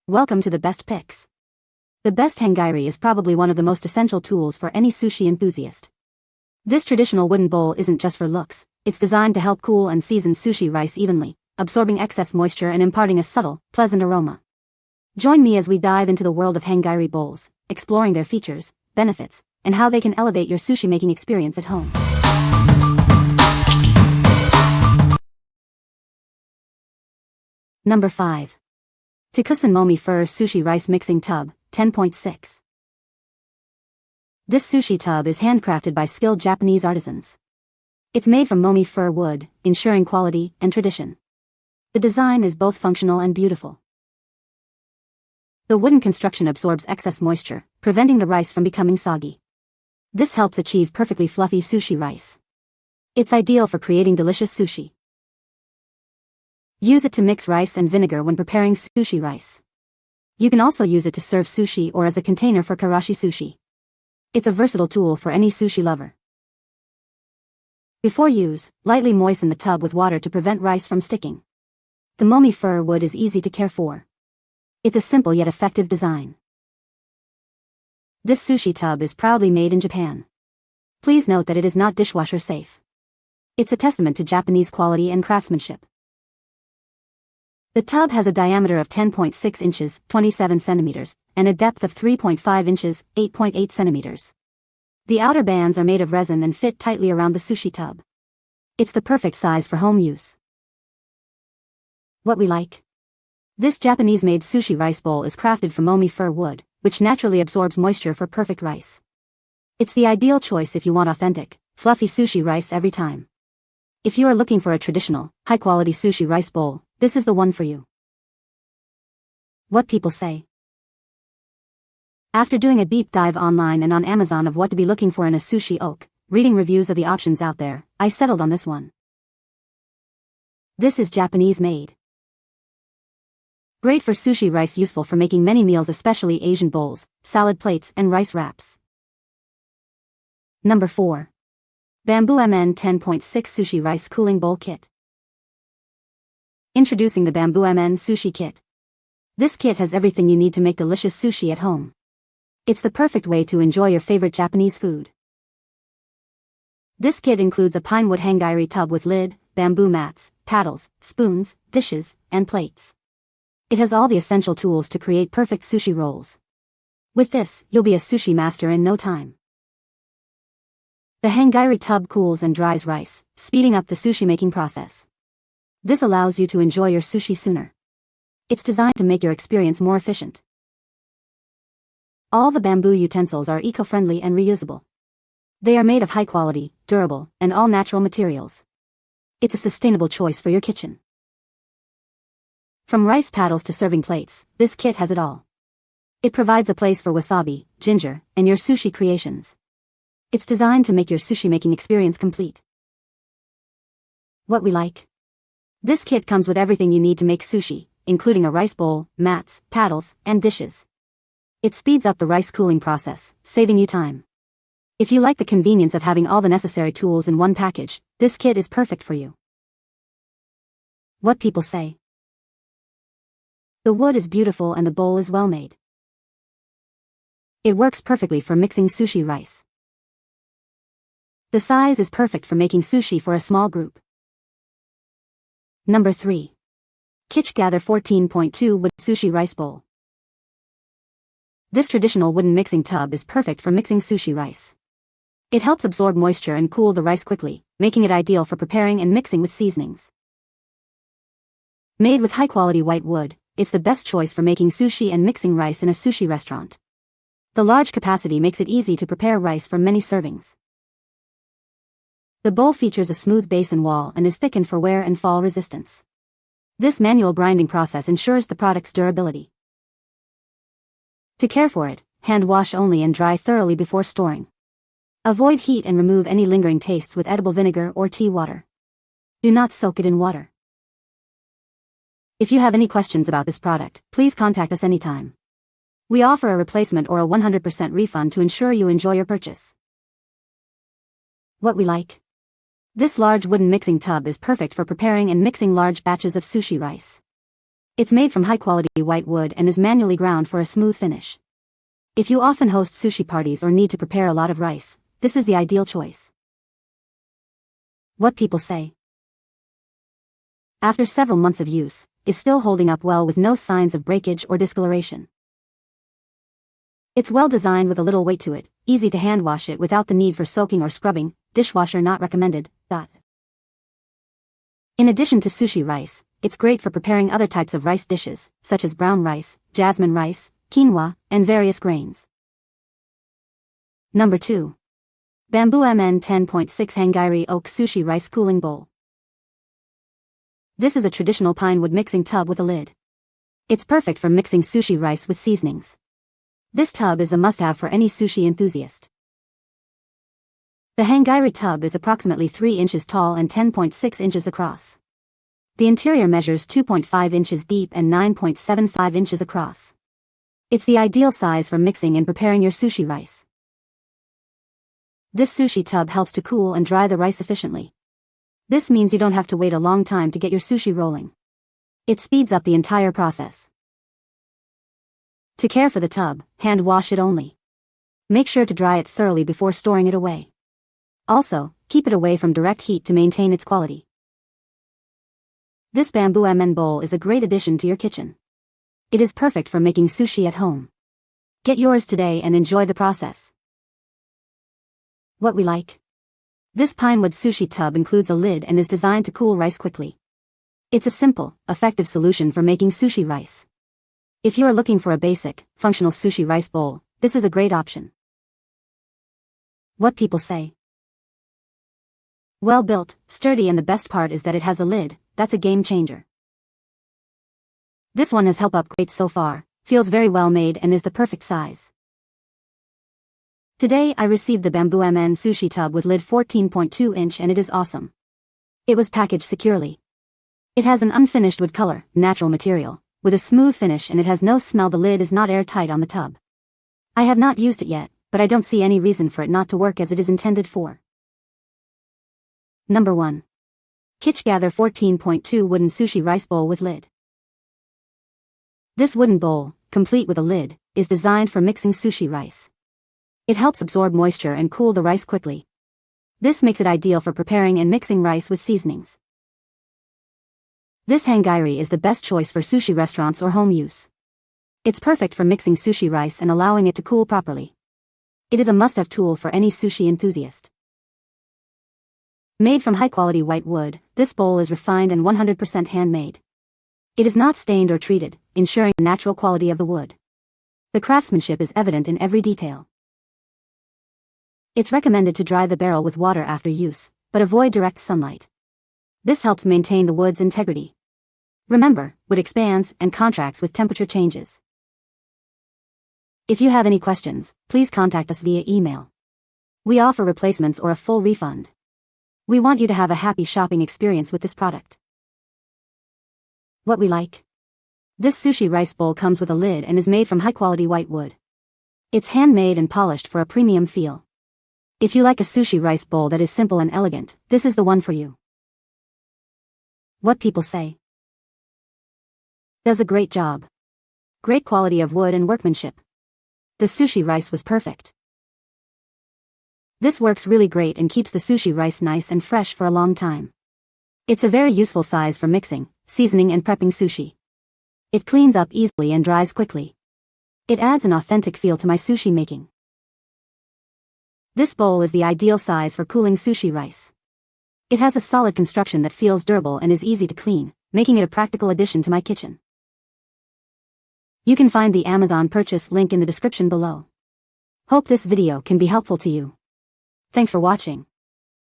Welcome to the best picks. The best hangiri is probably one of the most essential tools for any sushi enthusiast. This traditional wooden bowl isn't just for looks, it's designed to help cool and season sushi rice evenly, absorbing excess moisture and imparting a subtle, pleasant aroma. Join me as we dive into the world of hangiri bowls, exploring their features, benefits, and how they can elevate your sushi making experience at home. Number 5. TIKUSAN Momi Fur Sushi Rice Mixing Tub, 10.6. This sushi tub is handcrafted by skilled Japanese artisans. It's made from Momi fir wood, ensuring quality and tradition. The design is both functional and beautiful. The wooden construction absorbs excess moisture, preventing the rice from becoming soggy. This helps achieve perfectly fluffy sushi rice. It's ideal for creating delicious sushi. Use it to mix rice and vinegar when preparing sushi rice. You can also use it to serve sushi or as a container for karashi sushi. It's a versatile tool for any sushi lover. Before use, lightly moisten the tub with water to prevent rice from sticking. The Momi fir wood is easy to care for. It's a simple yet effective design. This sushi tub is proudly made in Japan. Please note that it is not dishwasher safe. It's a testament to Japanese quality and craftsmanship. The tub has a diameter of 10.6 inches, 27 centimeters, and a depth of 3.5 inches, 8.8 centimeters. The outer bands are made of resin and fit tightly around the sushi tub. It's the perfect size for home use. What we like? This Japanese-made sushi rice bowl is crafted from Momi fir wood, which naturally absorbs moisture for perfect rice. It's the ideal choice if you want authentic, fluffy sushi rice every time. If you are looking for a traditional, high-quality sushi rice bowl, this is the one for you. What people say. After doing a deep dive online and on Amazon of what to be looking for in a sushi oak, reading reviews of the options out there, I settled on this one. This is Japanese made. Great for sushi rice, useful for making many meals, especially Asian bowls, salad plates, and rice wraps. Number 4. BambooMN 10.6 Sushi Rice Cooling Bowl Kit. Introducing the BambooMN Sushi Kit. This kit has everything you need to make delicious sushi at home. It's the perfect way to enjoy your favorite Japanese food. This kit includes a pinewood hangiri tub with lid, bamboo mats, paddles, spoons, dishes, and plates. It has all the essential tools to create perfect sushi rolls. With this, you'll be a sushi master in no time. The hangiri tub cools and dries rice, speeding up the sushi making process. This allows you to enjoy your sushi sooner. It's designed to make your experience more efficient. All the bamboo utensils are eco-friendly and reusable. They are made of high-quality, durable, and all-natural materials. It's a sustainable choice for your kitchen. From rice paddles to serving plates, this kit has it all. It provides a place for wasabi, ginger, and your sushi creations. It's designed to make your sushi making experience complete. What we like? This kit comes with everything you need to make sushi, including a rice bowl, mats, paddles, and dishes. It speeds up the rice cooling process, saving you time. If you like the convenience of having all the necessary tools in one package, this kit is perfect for you. What people say. The wood is beautiful and the bowl is well made. It works perfectly for mixing sushi rice. The size is perfect for making sushi for a small group. Number 3. Kichgather 14.2 Wood Sushi Rice Bowl. This traditional wooden mixing tub is perfect for mixing sushi rice. It helps absorb moisture and cool the rice quickly, making it ideal for preparing and mixing with seasonings. Made with high-quality white wood, it's the best choice for making sushi and mixing rice in a sushi restaurant. The large capacity makes it easy to prepare rice for many servings. The bowl features a smooth base and wall and is thickened for wear and fall resistance. This manual grinding process ensures the product's durability. To care for it, hand wash only and dry thoroughly before storing. Avoid heat and remove any lingering tastes with edible vinegar or tea water. Do not soak it in water. If you have any questions about this product, please contact us anytime. We offer a replacement or a 100% refund to ensure you enjoy your purchase. What we like? This large wooden mixing tub is perfect for preparing and mixing large batches of sushi rice. It's made from high-quality white wood and is manually ground for a smooth finish. If you often host sushi parties or need to prepare a lot of rice, this is the ideal choice. What people say. After several months of use, is still holding up well with no signs of breakage or discoloration. It's well designed with a little weight to it, easy to hand wash it without the need for soaking or scrubbing, dishwasher not recommended. In addition to sushi rice, it's great for preparing other types of rice dishes, such as brown rice, jasmine rice, quinoa, and various grains. Number 2. BambooMN 10.6 Hangiri Oak Sushi Rice Cooling Bowl. This is a traditional pine wood mixing tub with a lid. It's perfect for mixing sushi rice with seasonings. This tub is a must-have for any sushi enthusiast. The Hangiri tub is approximately 3 inches tall and 10.6 inches across. The interior measures 2.5 inches deep and 9.75 inches across. It's the ideal size for mixing and preparing your sushi rice. This sushi tub helps to cool and dry the rice efficiently. This means you don't have to wait a long time to get your sushi rolling. It speeds up the entire process. To care for the tub, hand wash it only. Make sure to dry it thoroughly before storing it away. Also, keep it away from direct heat to maintain its quality. This BambooMN bowl is a great addition to your kitchen. It is perfect for making sushi at home. Get yours today and enjoy the process. What we like. This pinewood sushi tub includes a lid and is designed to cool rice quickly. It's a simple, effective solution for making sushi rice. If you are looking for a basic, functional sushi rice bowl, this is a great option. What people say. Well built, sturdy, and the best part is that it has a lid. That's a game changer. This one has held up great so far, feels very well made and is the perfect size. Today I received the BambooMN sushi tub with lid 14.2 inch and it is awesome. It was packaged securely. It has an unfinished wood color, natural material, with a smooth finish, and it has no smell. The lid is not airtight on the tub. I have not used it yet, but I don't see any reason for it not to work as it is intended for. Number 1. Kichgather 14.2 Wooden Sushi Rice Bowl with Lid. This wooden bowl, complete with a lid, is designed for mixing sushi rice. It helps absorb moisture and cool the rice quickly. This makes it ideal for preparing and mixing rice with seasonings. This Hangiri is the best choice for sushi restaurants or home use. It's perfect for mixing sushi rice and allowing it to cool properly. It is a must-have tool for any sushi enthusiast. Made from high-quality white wood, this bowl is refined and 100% handmade. It is not stained or treated, ensuring the natural quality of the wood. The craftsmanship is evident in every detail. It's recommended to dry the barrel with water after use, but avoid direct sunlight. This helps maintain the wood's integrity. Remember, wood expands and contracts with temperature changes. If you have any questions, please contact us via email. We offer replacements or a full refund. We want you to have a happy shopping experience with this product. What we like. This sushi rice bowl comes with a lid and is made from high-quality white wood. It's handmade and polished for a premium feel. If you like a sushi rice bowl that is simple and elegant, this is the one for you. What people say. Does a great job. Great quality of wood and workmanship. The sushi rice was perfect. This works really great and keeps the sushi rice nice and fresh for a long time. It's a very useful size for mixing, seasoning and prepping sushi. It cleans up easily and dries quickly. It adds an authentic feel to my sushi making. This bowl is the ideal size for cooling sushi rice. It has a solid construction that feels durable and is easy to clean, making it a practical addition to my kitchen. You can find the Amazon purchase link in the description below. Hope this video can be helpful to you. Thanks for watching.